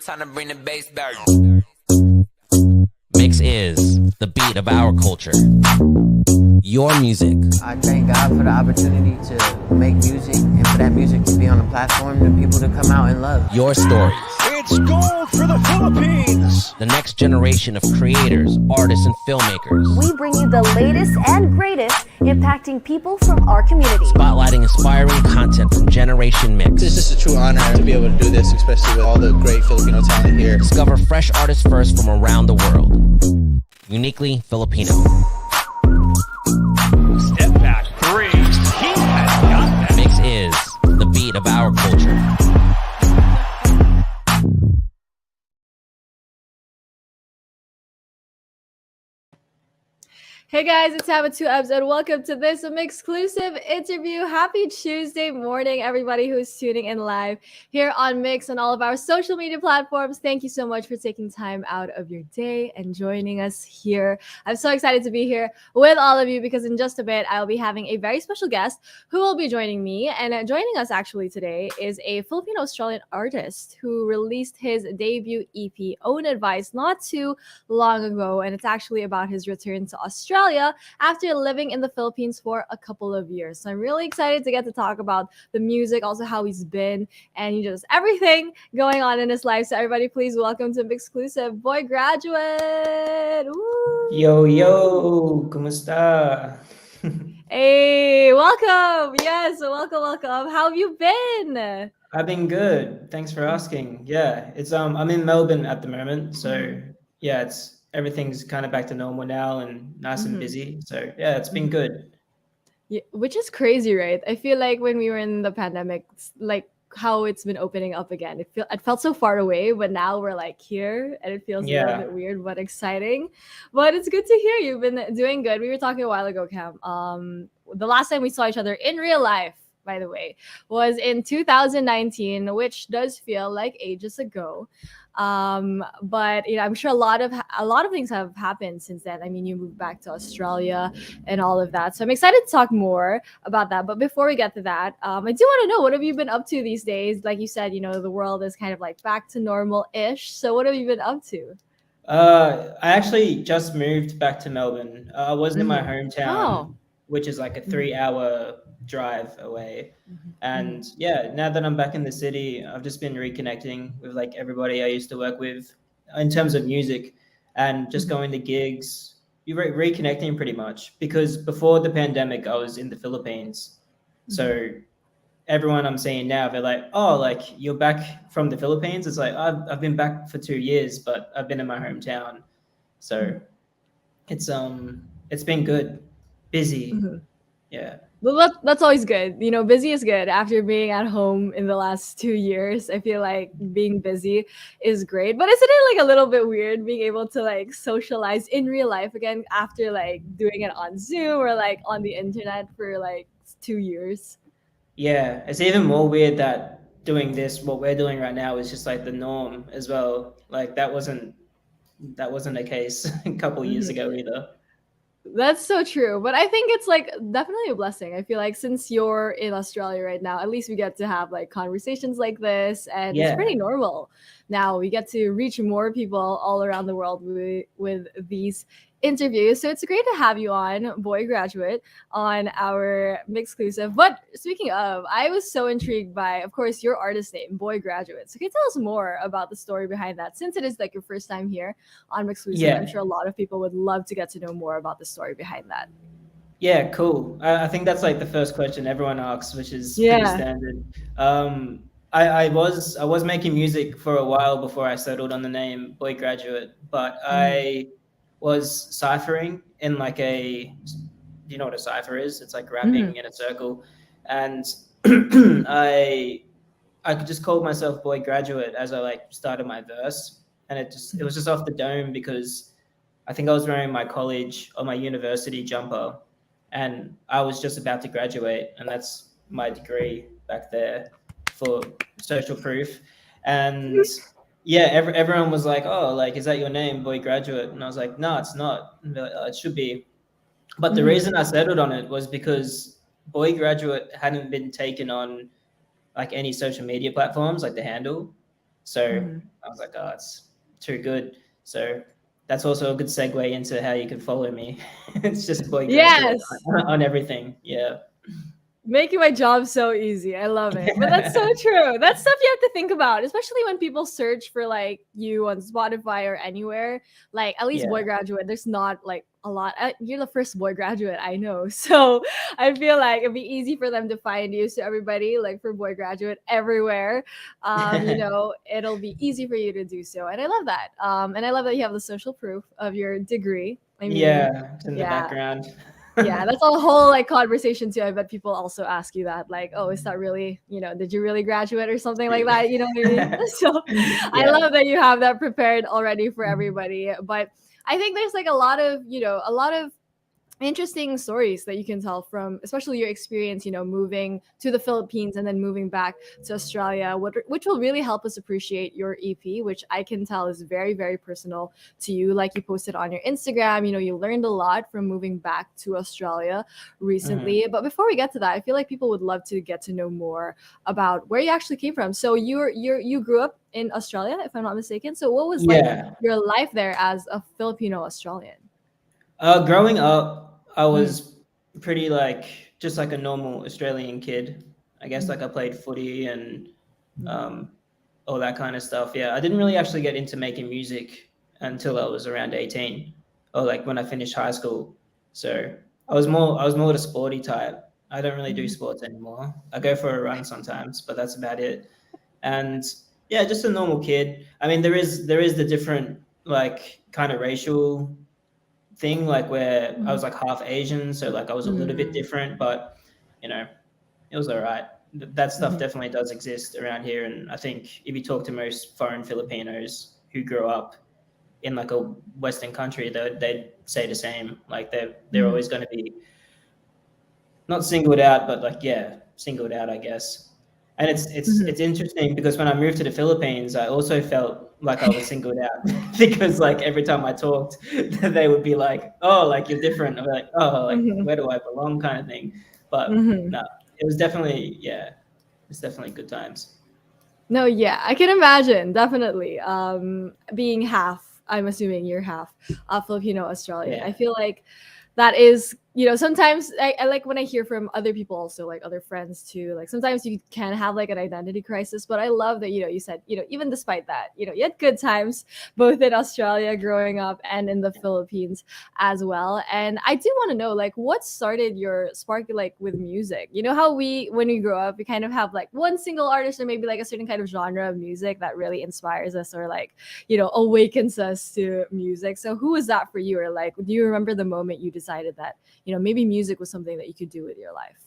Time to bring the bass back. Mix is the beat of our culture. Your music. I thank God for the opportunity to make music and for that music to be on a platform for people to come out and love. Your stories. It's gold for the Philippines. The next generation of creators, artists, and filmmakers. We bring you the latest and greatest impacting people from our community. Spotlighting inspiring content from Generation Mix. It's just a true honor to be able to do this, especially with all the great Filipino talent here. Discover fresh artists first from around the world. Uniquely Filipino. Step back three. He has got that. Mix is the beat of our culture. Hey guys, it's Habit 2 Abs and welcome to this MYXclusive interview. Happy Tuesday morning, everybody who's tuning in live here on Mix and all of our social media platforms. Thank you so much for taking time out of your day and joining us here. I'm so excited to be here with all of you because in just a bit, I'll be having a very special guest who will be joining me. And joining us actually today is a Filipino-Australian artist who released his debut EP, Own Advice, not too long ago. And it's actually about his return to Australia after living in the Philippines for a couple of years. So I'm really excited to get to talk about the music, also how he's been, and just everything going on in his life. So everybody, please welcome to MYXclusive, Boy Graduate. Woo! Yo, kumusta? Hey, welcome. Yes, welcome. How have you been? I've been good. Thanks for asking. Yeah, it's I'm in Melbourne at the moment, so yeah, it's everything's kind of back to normal now and nice and busy. So yeah, it's been good. Yeah, which is crazy, right? I feel like when we were in the pandemic, like how it's been opening up again. It felt so far away, but now we're like here and it feels a little bit weird but exciting. But it's good to hear you've been doing good. We were talking a while ago, Cam. The last time we saw each other in real life, by the way, was in 2019, which does feel like ages ago. But you know, I'm sure a lot of things have happened since then. I mean, you moved back to Australia and all of that, so I'm excited to talk more about that. But before we get to that, I do want to know, what have you been up to these days? Like you said, you know, the world is kind of like back to normal-ish, so what have you been up to? I actually just moved back to Melbourne. I was in my hometown, which is like a 3-hour drive away. And yeah, now that I'm back in the city, I've just been reconnecting with like everybody I used to work with in terms of music and just going to gigs. You're reconnecting pretty much, because before the pandemic, I was in the Philippines. So everyone I'm seeing now, they're like, oh, like you're back from the Philippines? It's like, I've been back for 2 years, but I've been in my hometown. So it's been good, busy. Yeah. Well, that's always good. You know, busy is good. After being at home in the last 2 years, I feel like being busy is great. But isn't it like a little bit weird being able to like socialize in real life again after like doing it on Zoom or like on the internet for like 2 years? Yeah, it's even more weird that doing this, what we're doing right now, is just like the norm as well. Like that wasn't the case a couple years ago either. That's so true. But I think it's like definitely a blessing. I feel like since you're in Australia right now, at least we get to have like conversations like this, and it's pretty normal. Now we get to reach more people all around the world with these interviews. So it's great to have you on, Boy Graduate, on our MYXclusive. But speaking of, I was so intrigued by, of course, your artist name, Boy Graduate. So can you tell us more about the story behind that? Since it is like your first time here on MYXclusive, I'm sure a lot of people would love to get to know more about the story behind that. Yeah, cool. I think that's like the first question everyone asks, which is pretty standard. I was making music for a while before I settled on the name Boy Graduate, but I was ciphering in like do you know what a cipher is? It's like rapping in a circle. And I could just call myself Boy Graduate as I like started my verse. And it was just off the dome because I think I was wearing my college or my university jumper and I was just about to graduate, and that's my degree back there for social proof. And yeah, everyone was like, oh, like, is that your name, Boy Graduate? And I was like, no, it's not. And they're like, oh, it should be. But the reason I settled on it was because Boy Graduate hadn't been taken on like any social media platforms, like the handle. So I was like, oh, it's too good. So that's also a good segue into how you can follow me. It's just Boy Graduate Yes. on everything. Yeah. Making my job so easy. I love it. But that's so true. That's stuff you have to think about, especially when people search for like you on Spotify or anywhere. Like at least Yeah. Boy Graduate, there's not like a lot. You're the first Boy Graduate I know. So I feel like it'd be easy for them to find you. So everybody, like for Boy Graduate everywhere, it'll be easy for you to do so. And I love that. And I love that you have the social proof of your degree. I mean, Yeah, it's in the yeah. background. Yeah, that's a whole like conversation too. I bet people also ask you that, like, oh, is that really, did you really graduate or something like that? You know what I mean? So I Yeah. love that you have that prepared already for everybody. But I think there's like a lot of interesting stories that you can tell from especially your experience moving to the Philippines and then moving back to Australia, which will really help us appreciate your EP, which I can tell is very, very personal to you. Like you posted on your Instagram, you learned a lot from moving back to Australia recently. But before we get to that, I feel like people would love to get to know more about where you actually came from. So you grew up in Australia, if I'm not mistaken. So what was like Yeah. your life there as a Filipino Australian? Growing up, I was pretty just like a normal Australian kid. I guess like I played footy and all that kind of stuff. Yeah, I didn't really actually get into making music until I was around 18, or like when I finished high school. So I was more the sporty type. I don't really do sports anymore. I go for a run sometimes, but that's about it. And yeah, just a normal kid. I mean, there is the different like kind of racial thing, like where I was like half Asian, so like I was a little bit different, but you know, it was all right. That stuff definitely does exist around here, and I think if you talk to most foreign Filipinos who grew up in like a Western country, they'd say the same. Like they're always going to be not singled out, but like yeah, singled out, I guess. And it's interesting because when I moved to the Philippines, I also felt like I was singled out because like every time I talked, they would be like, "Oh, like you're different." I'm like, "Oh, like where do I belong?" kind of thing. But no, it was definitely it's definitely good times. No, yeah, I can imagine. Definitely. Being half, I'm assuming you're half Filipino Australian. I Yeah. feel like that is, sometimes I like when I hear from other people also, like other friends too. Like sometimes you can have like an identity crisis, but I love that, you said, even despite that, you had good times both in Australia growing up and in the Philippines as well. And I do want to know, like, what started your spark, like with music? You know how when we grow up, we kind of have like one single artist or maybe like a certain kind of genre of music that really inspires us or like, awakens us to music. So who was that for you? Or like, do you remember the moment you decided that, maybe music was something that you could do with your life?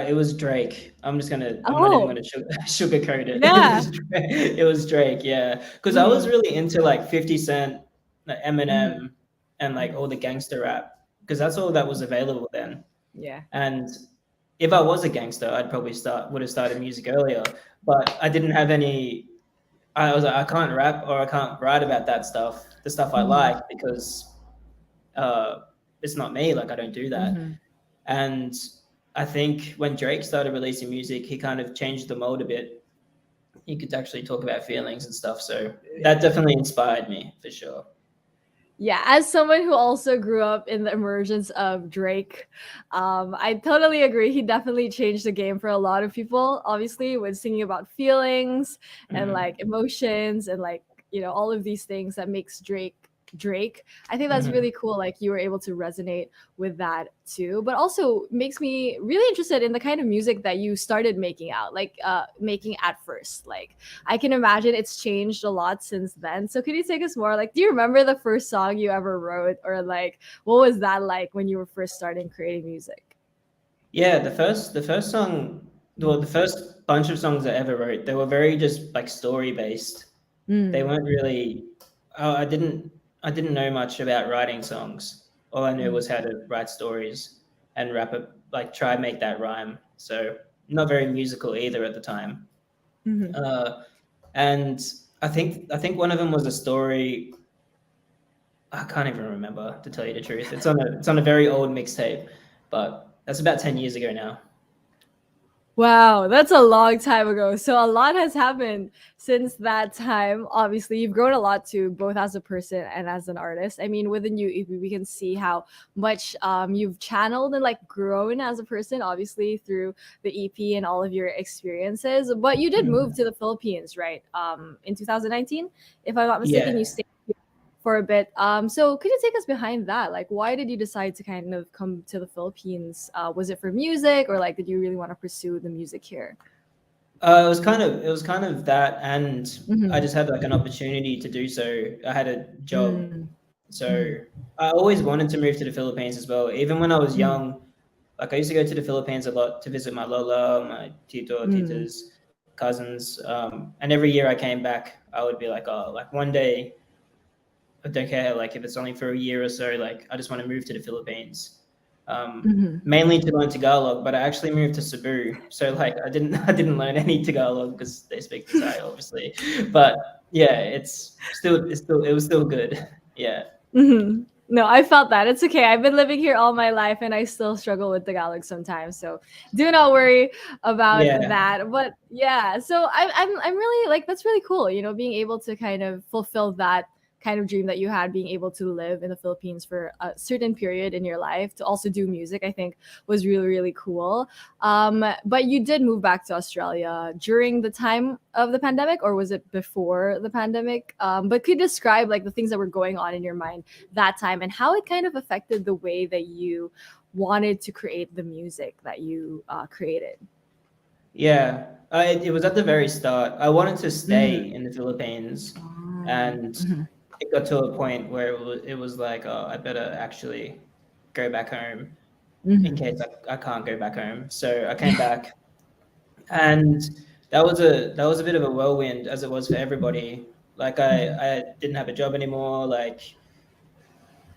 It was Drake. I'm not even Oh, gonna sugarcoat it. yeah. It was Drake, yeah. Because I was really into like 50 Cent, like Eminem, and like all the gangster rap, because that's all that was available then. Yeah. And if I was a gangster, I'd probably would have started music earlier. But I didn't have any. I was like, I can't rap or I can't write about that stuff, the stuff I like, because uh, it's not me. Like I don't do that. And I think when Drake started releasing music, he kind of changed the mold a bit. He could actually talk about feelings and stuff. So that definitely inspired me for sure. Yeah, as someone who also grew up in the emergence of Drake, I totally agree. He definitely changed the game for a lot of people, obviously, when singing about feelings and like emotions and like, all of these things that makes Drake. I think that's really cool. Like you were able to resonate with that too, but also makes me really interested in the kind of music that you started making at first. Like I can imagine it's changed a lot since then. So could you take us more? Like, do you remember the first song you ever wrote, or like what was that like when you were first starting creating music? Yeah, the first song, well, the first bunch of songs I ever wrote, they were very just like story based. They weren't really. I didn't know much about writing songs. All I knew was how to write stories and rap it, like try and make that rhyme. So not very musical either at the time. Uh, and I think one of them was a story. I can't even remember, to tell you the truth. It's on a very old mixtape, but that's about 10 years ago now. Wow, that's a long time ago. So a lot has happened since that time. Obviously, you've grown a lot too, both as a person and as an artist. I mean, with the new EP, we can see how much you've channeled and like grown as a person, obviously through the EP and all of your experiences. But you did move to the Philippines, right? In 2019, if I'm not mistaken, Yeah. you stayed for a bit. So could you take us behind that? Like, why did you decide to kind of come to the Philippines? Was it for music, or like, did you really want to pursue the music here? It was kind of that, and I Mm-hmm. just had like an opportunity to do so. I had a job, Mm-hmm. so I always wanted to move to the Philippines as well. Even when I was Mm-hmm. young, like I used to go to the Philippines a lot to visit my lola, my tito, Mm-hmm. titas, cousins, and every year I came back, I would be like, oh, like one day, I don't care, like if it's only for a year or so, like I just want to move to the Philippines. Mm-hmm. Mainly to learn Tagalog, but I actually moved to Cebu. So like I didn't learn any Tagalog because they speak Bisaya, obviously. But yeah, it was still good. Yeah. Mm-hmm. No, I felt that. It's okay. I've been living here all my life and I still struggle with Tagalog sometimes. So do not worry about Yeah. that. But yeah, so I'm really like, that's really cool, being able to kind of fulfill that kind of dream that you had, being able to live in the Philippines for a certain period in your life to also do music, I think was really, really cool. But you did move back to Australia during the time of the pandemic, or was it before the pandemic? But could you describe like the things that were going on in your mind that time and how it kind of affected the way that you wanted to create the music that you created? Yeah. It was at the very start. I wanted to Mm-hmm. stay in the Philippines, and Mm-hmm. it got to a point where it was like, oh, I better actually go back home in Mm-hmm. case I can't go back home. So I came back, and that was a bit of a whirlwind, as it was for everybody. Like I didn't have a job anymore. Like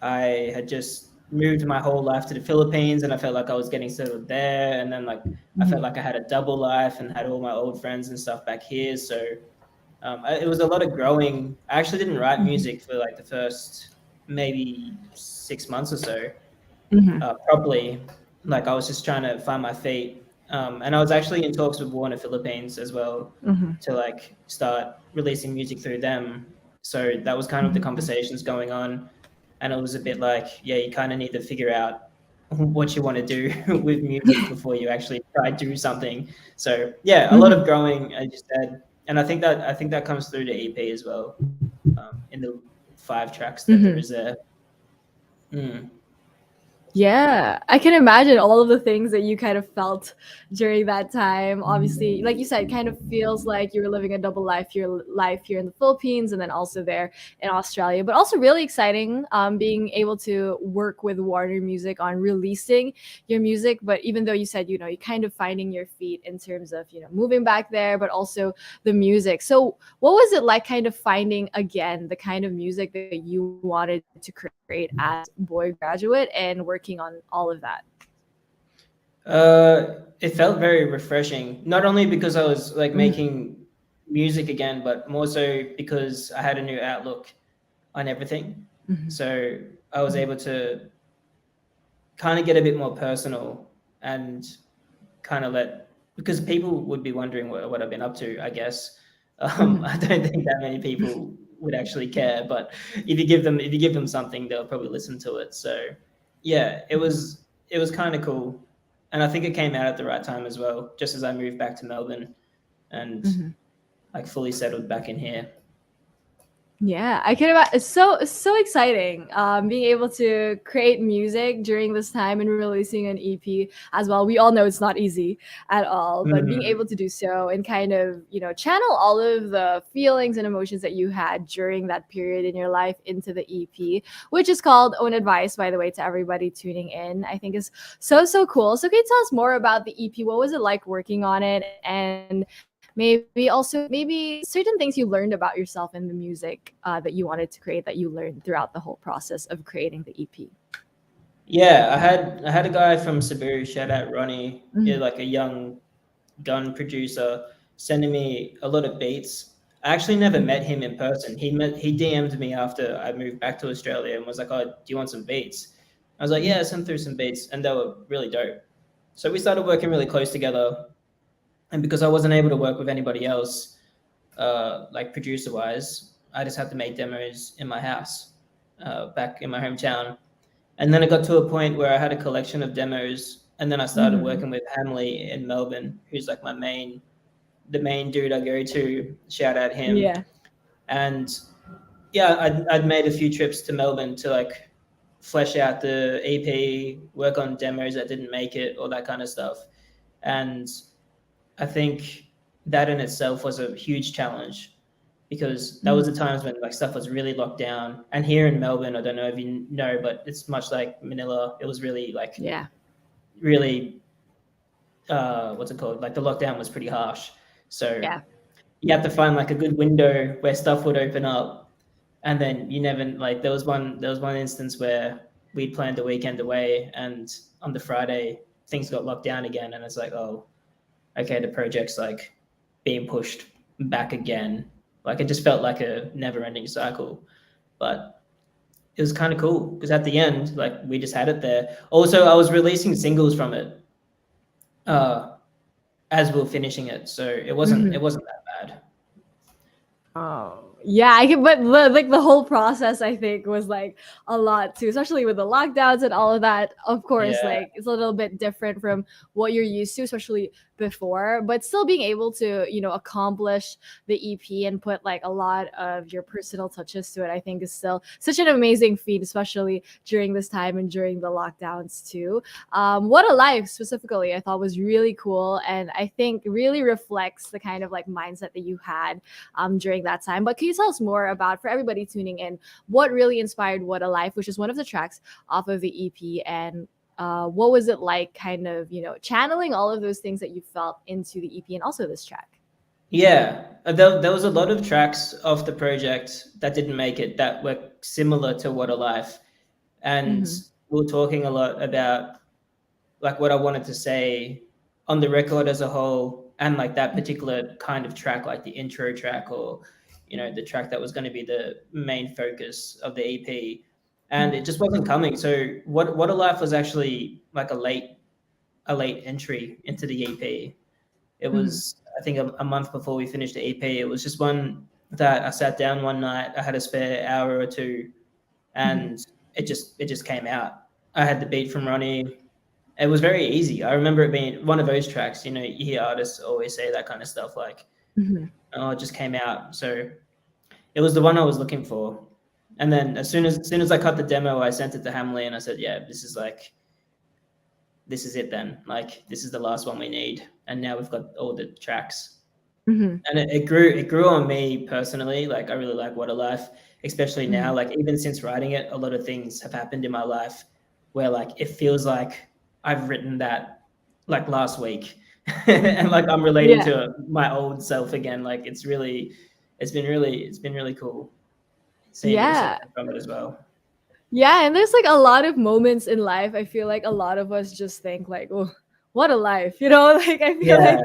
I had just moved my whole life to the Philippines, and I felt like I was getting settled there. And then like I felt Mm-hmm. like I had a double life and had all my old friends and stuff back here. So it was a lot of growing. I actually didn't write Mm-hmm. music for like the first maybe 6 months or so, Mm-hmm. properly. Like I was just trying to find my feet, and I was actually in talks with Warner Philippines as well Mm-hmm. to like start releasing music through them. So that was kind of the Mm-hmm. conversations going on, and it was a bit like, yeah, you kind of need to figure out what you want to do with music before you actually try to do something. So yeah, a lot Mm-hmm. of growing, as you said, and I think that comes through the EP as well, in the 5 tracks that there Mm-hmm. is there. Mm. Yeah, I can imagine all of the things that you kind of felt during that time. Obviously, like you said, it kind of feels like you were living a double life, your life here in the Philippines and then also there in Australia. But also really exciting, being able to work with Warner Music on releasing your music. But even though you said, you're kind of finding your feet in terms of, moving back there, but also the music. So what was it like kind of finding again the kind of music that you wanted to create as boy graduate and working on all of that? It felt very refreshing, not only because I was like Mhm. making music again, but more so because I had a new outlook on everything. Mhm. So I was Mhm. able to kind of get a bit more personal and kind of because people would be wondering what I've been up to, I guess. Mhm. I don't think that many people would actually care, but if you give them something, they'll probably listen to it. So yeah, it was kind of cool, and I think it came out at the right time as well, just as I moved back to Melbourne and Mhm. like fully settled back in here. Yeah, I can imagine. It's so exciting. Being able to create music during this time and releasing an EP as well. We all know it's not easy at all, but being Mm. able to do so and kind of channel all of the feelings and emotions that you had during that period in your life into the EP, which is called Own Advice, by the way, to everybody tuning in. I think is so cool. So can you tell us more about the EP? What was it like working on it, and maybe also maybe certain things you learned about yourself in the music that you wanted to create that you learned throughout the whole process of creating the EP. Yeah, I had a guy from Cebu, shout out Ronnie, yeah, Mhm. like a young gun producer, sending me a lot of beats. I actually never met him in person. He DM'd me after I moved back to Australia and was like, "Oh, do you want some beats?" I was like, "Yeah, send through some beats," and they were really dope. So we started working really close together, And because I wasn't able to work with anybody else, like producer wise, I just had to make demos in my house, back in my hometown. And then it got to a point where I had a collection of demos, and then I started working with Hamley in Melbourne, who's like the main dude I go to. Shout out him. Yeah. And yeah, I'd made a few trips to Melbourne to like flesh out the EP, work on demos that didn't make it, all that kind of stuff. And I think that in itself was a huge challenge, because that was the times when like stuff was really locked down. And here in Melbourne, I don't know if you know, but it's much like Manila. It was really like really what's it called? Like the lockdown was pretty harsh. So you have to find like a good window where stuff would open up. And then you never like there was one instance where we'd planned a weekend away, and on the Friday things got locked down again, and it's like, oh, okay, the project's like being pushed back again. Like it just felt like a never-ending cycle. But it was kind of cool because at the end, like we just had it there. Also, I was releasing singles from it as we were finishing it, so it wasn't that bad. Oh, yeah, I can, but like the whole process, I think, was like a lot too, especially with the lockdowns and all of that. Of course, like it's a little bit different from what you're used to, especially before, but still being able to, accomplish the EP and put like a lot of your personal touches to it, I think is still such an amazing feat, especially during this time and during the lockdowns too. What a Life specifically, I thought was really cool, and I think really reflects the kind of like mindset that you had during that time. But can you tell us more about, for everybody tuning in, what really inspired What a Life, which is one of the tracks off of the EP, and what was it like kind of, channeling all of those things that you felt into the EP and also this track? Yeah, there was a lot of tracks off the project that didn't make it that were similar to What a Life. And we were talking a lot about like what I wanted to say on the record as a whole, and like that particular kind of track, like the intro track, or the track that was going to be the main focus of the EP. And it just wasn't coming. So what a Life was actually like a late entry into the EP. It was, I think, a month before we finished the EP. It was just one that I sat down one night. I had a spare hour or two, and it just came out. I had the beat from Ronnie. It was very easy. I remember it being one of those tracks. You hear artists always say that kind of stuff, like, "Oh, it just came out." So it was the one I was looking for. And then as soon as I cut the demo, I sent it to Hamley, and I said, "Yeah, this is it then. Like, this is the last one we need." And now we've got all the tracks. And it grew on me personally. Like, I really like What a Life, especially now. Like, even since writing it, a lot of things have happened in my life where like it feels like I've written that like last week, and like I'm relating to my old self again. Like, it's been really cool seeing from it as well. Yeah, and there's like a lot of moments in life. I feel like a lot of us just think like, "Oh, what a life," Like I feel like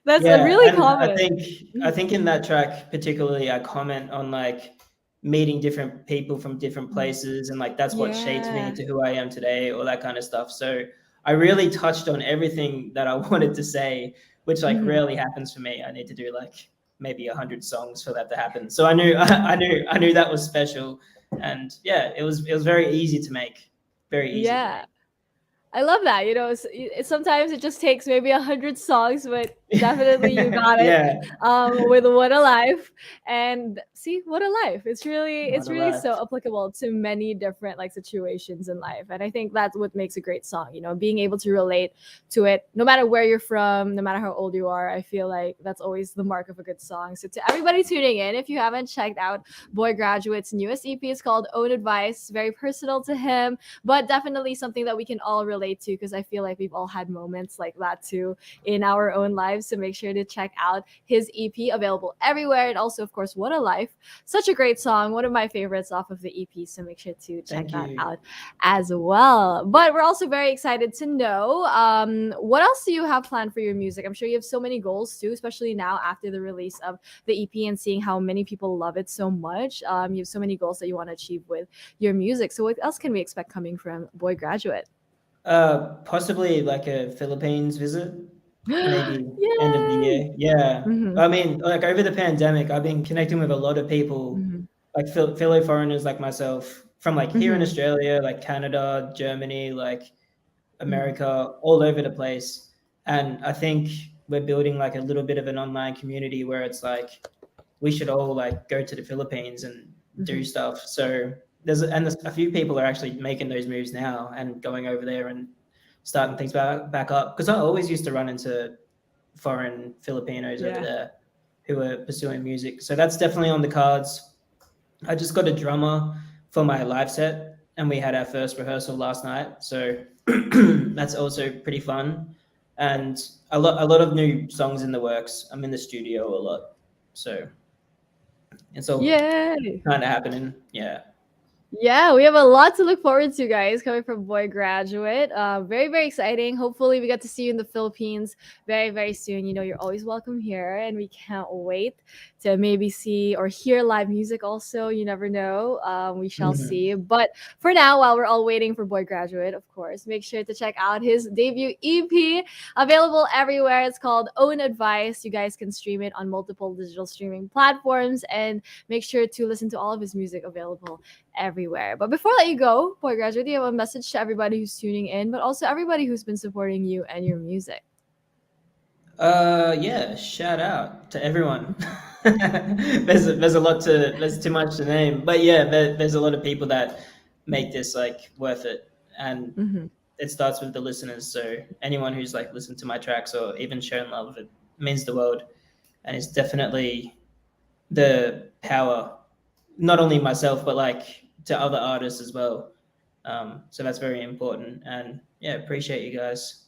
that's really common. I think in that track particularly, I comment on like meeting different people from different places, and like that's what shaped me into who I am today, all that kind of stuff. So I really touched on everything that I wanted to say, which like rarely happens for me. I need to do like maybe 100 songs for that to happen. So I knew that was special. And yeah, it was very easy to make. Very easy. Yeah. I love that. Sometimes it just takes maybe 100 songs, but definitely you got it. With What a Life, and see, What a Life. It's really so applicable to many different like situations in life, and I think that's what makes a great song. Being able to relate to it, no matter where you're from, no matter how old you are. I feel like that's always the mark of a good song. So to everybody tuning in, if you haven't checked out Boy Graduate's newest EP, it's called Own Advice. Very personal to him, but definitely something that we can all relate to, because I feel like we've all had moments like that too in our own lives. So make sure to check out his EP, available everywhere. And also, of course, What a Life, such a great song, one of my favorites off of the EP. So make sure to check that out as well. But we're also very excited to know what else do you have planned for your music? I'm sure you have so many goals too, especially now after the release of the EP and seeing how many people love it so much. You have so many goals that you want to achieve with your music. So what else can we expect coming from Boy Graduate? Possibly like a Philippines visit. maybe end of the Yay! year. Yeah. Mhm, I mean, like over the pandemic, I've been connecting with a lot of people, mhm, like fellow foreigners like myself from like here in mhm, Australia, like Canada, Germany, like mhm. America, all over the place. And I think we're building like a little bit of an online community where it's like we should all like go to the Philippines and do Mhm. stuff. So there's a few people are actually making those moves now and going over there and starting things back up. Because I always used to run into foreign Filipinos over Yeah. there who are pursuing music. So that's definitely on the cards. I just got a drummer for my live set, and we had our first rehearsal last night. So that's also pretty fun, and a lot of new songs in the works. I'm in the studio a lot, so it's all Yay! kind of happening. Yeah. Yeah, we have a lot to look forward to, guys, coming from Boy Graduate. Very, very exciting. Hopefully, we get to see you in the Philippines very, very soon. You know, you're always welcome here, and we can't wait to maybe see or hear live music also. You never know. We shall Mhm. see. But for now, while we're all waiting for Boy Graduate, of course, make sure to check out his debut EP, available everywhere. It's called Own Advice. You guys can stream it on multiple digital streaming platforms, and make sure to listen to all of his music available everywhere. But before I let you go, Boy Graduate, do you have a message to everybody who's tuning in, but also everybody who's been supporting you and your music? Yeah, shout out to everyone. There's too much to name, but yeah, there's a lot of people that make this like worth it, and Mm-hmm. it starts with the listeners. So anyone who's like listened to my tracks or even shown love, it means the world, and it's definitely the power, not only myself but like to other artists as well. So that's very important, and yeah, appreciate you guys.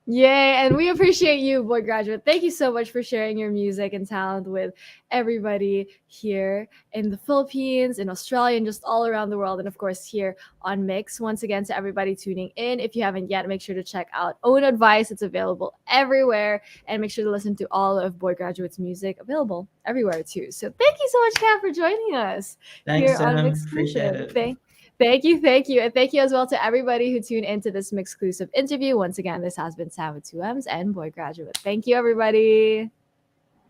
Yay, and we appreciate you, Boy Graduate. Thank you so much for sharing your music and talent with everybody here in the Philippines, in Australia, and just all around the world. And of course, here on Mix. Once again, to everybody tuning in, if you haven't yet, make sure to check out Own Advice. It's available everywhere. And make sure to listen to all of Boy Graduate's music, available everywhere too. So thank you so much, Cam, for joining us Thanks, here on Sam. Appreciate MYXclusive. it. Thank you. And thank you as well to everybody who tuned into this MYXclusive interview. Once again, this has been Sam with two M's and Boy Graduate. Thank you, everybody.